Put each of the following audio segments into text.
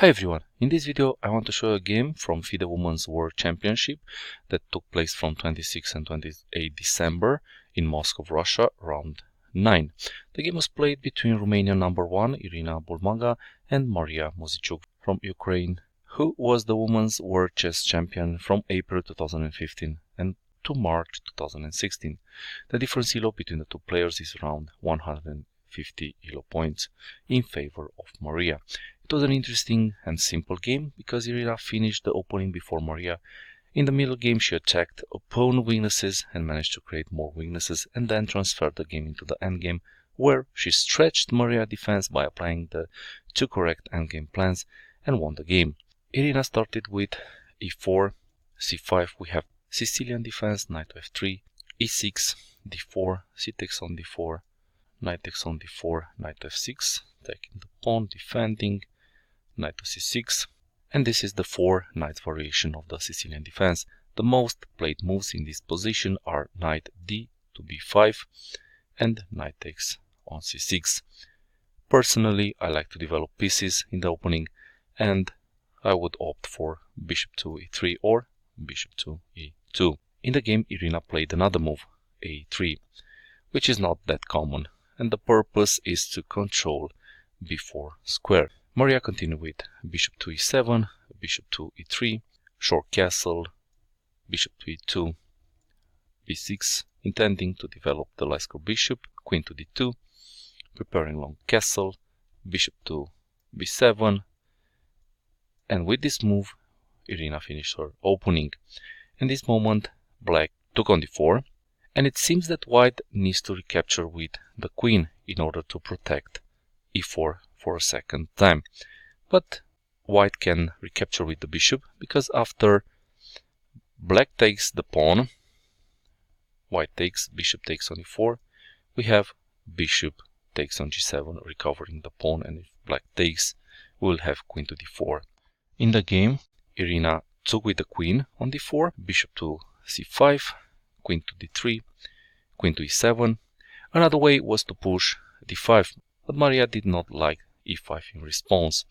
Hi everyone, in this video I want to show you a game from FIDE Women's World Championship that took place from 26 and 28 December in Moscow, Russia, round 9. The game was played between Romanian number 1 Irina Bulmaga and Mariya Muzychuk from Ukraine, who was the Women's World Chess Champion from April 2015 and to March 2016. The difference elo between the two players is around 150 elo points in favor of Mariya. It was an interesting and simple game because Irina finished the opening before Mariya. In the middle game she attacked opponent weaknesses and managed to create more weaknesses and then transferred the game into the endgame, where she stretched Mariya's defense by applying the two correct endgame plans and won the game. Irina started with e4, c5, we have Sicilian defense, knight to f3, e6, d4, c takes on d4, knight takes on d4, knight to f6, taking the pawn, defending, knight to c6, and this is the 4 knights variation of the Sicilian defense. The most played moves in this position are knight d to b5 and knight takes on c6. Personally, I like to develop pieces in the opening and I would opt for bishop to e3 or bishop to e2. In the game, Irina played another move, a3, which is not that common, and the purpose is to control b4 square. Mariya continued with bishop to e7, bishop to e3, short castle, bishop to e2, b6, intending to develop the Lascar bishop, queen to d2, preparing long castle, bishop to b7, and with this move Irina finished her opening. In this moment black took on d4, and it seems that white needs to recapture with the queen in order to protect e4 for a second time. But white can recapture with the bishop, because after black takes the pawn, white takes, bishop takes on e4, we have bishop takes on g7, recovering the pawn, and if black takes, we will have queen to d4. In the game, Irina took with the queen on d4, bishop to c5, queen to d3, queen to e7. Another way was to push d5, but Mariya did not like e5 in response.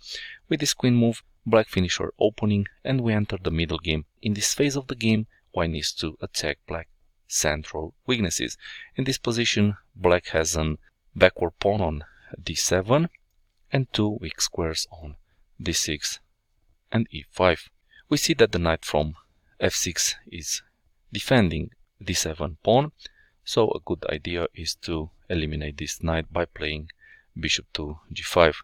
With this queen move, black finished her opening and we enter the middle game. In this phase of the game, white needs to attack black central weaknesses. In this position, black has an backward pawn on d7 and two weak squares on d6 and e5. We see that the knight from f6 is defending d7 pawn, so a good idea is to eliminate this knight by playing bishop to g5.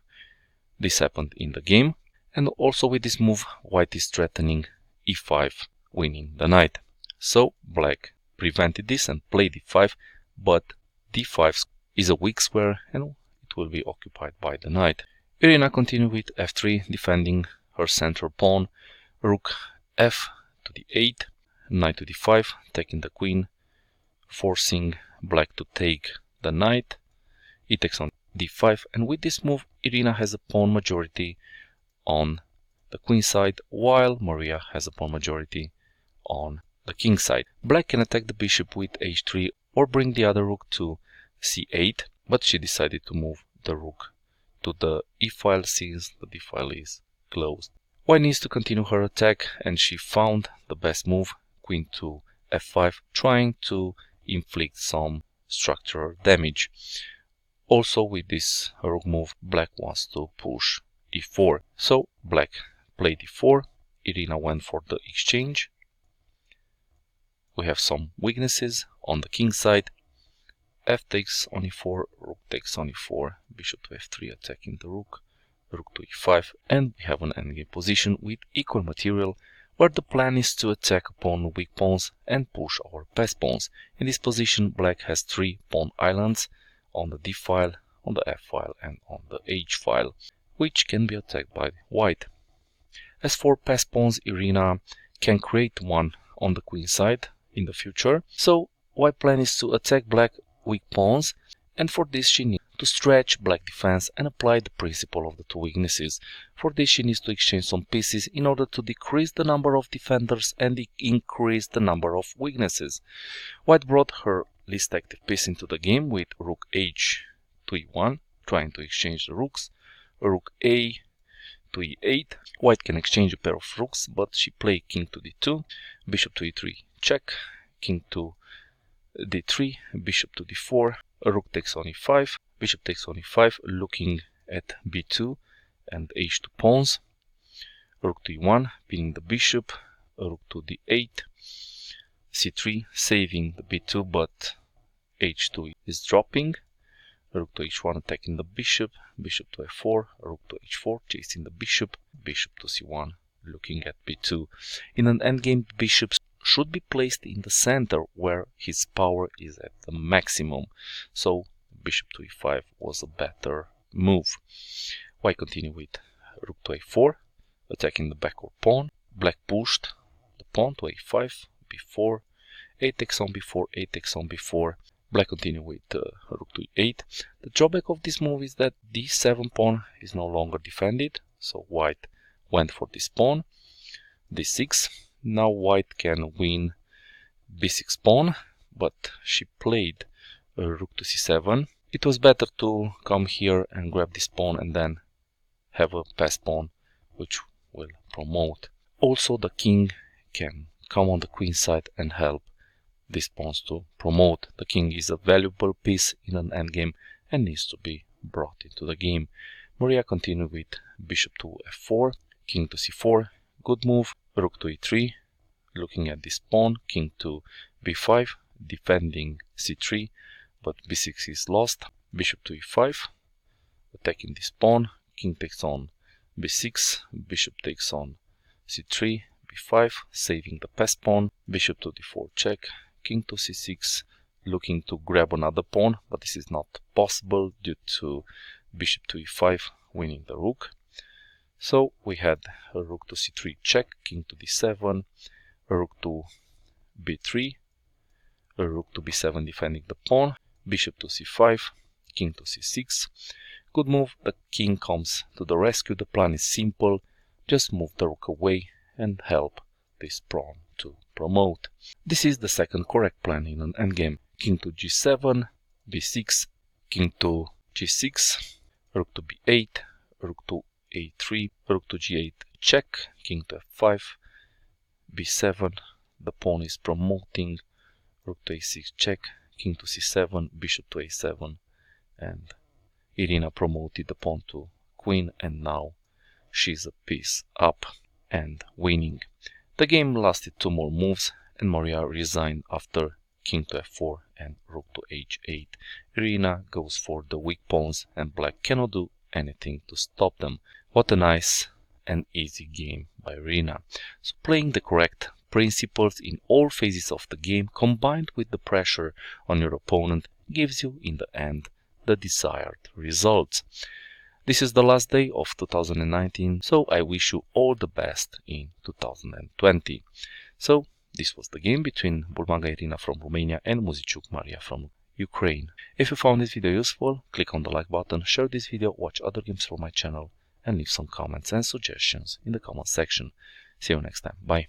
This happened in the game, and also with this move white is threatening e5, winning the knight. So black prevented this and played d5, but d5 is a weak square and it will be occupied by the knight. Irina continued with f3, defending her central pawn, rook f to d8, knight to d5, taking the queen, forcing black to take the knight, e takes on d5, and with this move Irina has a pawn majority on the queen side, while Mariya has a pawn majority on the king side. Black can attack the bishop with h3 or bring the other rook to c8, but she decided to move the rook to the e file since the d file is closed. White needs to continue her attack, and she found the best move, queen to f5, trying to inflict some structural damage. Also with this rook move, black wants to push e4. So black played e4, Irina went for the exchange. We have some weaknesses on the king side. F takes on e4, rook takes on e4, bishop to f3 attacking the rook to e5, and we have an endgame position with equal material, where the plan is to attack upon weak pawns and push our best pawns. In this position, black has 3 pawn islands on the d file, on the f file, and on the h file, which can be attacked by white. As for passed pawns, Irina can create one on the queen side in the future, so white plan is to attack black weak pawns, and for this she needs to stretch black defense and apply the principle of the two weaknesses. For this she needs to exchange some pieces in order to decrease the number of defenders and increase the number of weaknesses. White brought her least active piece into the game with rook h to e1, trying to exchange the rooks, rook a to to e8. White can exchange a pair of rooks, but she played king to d2, bishop to e3, check, king to d3, bishop to d4, rook takes on e5, bishop takes on e5, looking at b2 and h2 pawns, rook to e1, pinning the bishop, rook to d8, c3, saving the b2, but h2 is dropping, rook to h1, attacking the bishop, bishop to f4, rook to h4, chasing the bishop, bishop to c1, looking at b2. In an endgame, the bishop should be placed in the center where his power is at the maximum, so bishop to e5 was a better move. White continue with rook to a4, attacking the backward pawn. Black pushed the pawn to a5, b4, a takes on b4, a takes on b4. Black continue with rook to e8. The drawback of this move is that d7 pawn is no longer defended, so white went for this pawn. d6. Now white can win b6 pawn, but she played rook to c7. It was better to come here and grab this pawn and then have a pass pawn, which will promote. Also, the king can come on the queen side and help these pawns to promote. The king is a valuable piece in an endgame and needs to be brought into the game. Mariya continued with bishop to f4, king to c4, good move, rook to e3, looking at this pawn, king to b5, defending c3, but b6 is lost, bishop to e5, attacking this pawn, king takes on b6, bishop takes on c3, b5, saving the pass pawn, bishop to d4 check, king to c6, looking to grab another pawn, but this is not possible due to bishop to e5 winning the rook. So we had a rook to c3 check, king to d7, a rook to b3, a rook to b7 defending the pawn, bishop to c5, king to c6. Good move, the king comes to the rescue. The plan is simple, just move the rook away and help this pawn to promote. This is the second correct plan in an endgame. King to g7, b6, king to g6, rook to b8, rook to a3, rook to g8 check, king to f5, b7, the pawn is promoting, rook to a6 check, king to c7, bishop to a7, and Irina promoted the pawn to queen, and now she's a piece up and winning. The game lasted 2 more moves and Mariya resigned after king to f4 and rook to h8. Irina goes for the weak pawns and black cannot do anything to stop them. What a nice and easy game by Irina. So playing the correct principles in all phases of the game combined with the pressure on your opponent gives you in the end the desired results. This is the last day of 2019, so I wish you all the best in 2020. So this was the game between Bulmaga Irina from Romania and Muzychuk Mariya from Ukraine. If you found this video useful, click on the like button, share this video, watch other games from my channel, and leave some comments and suggestions in the comment section. See you next time. Bye.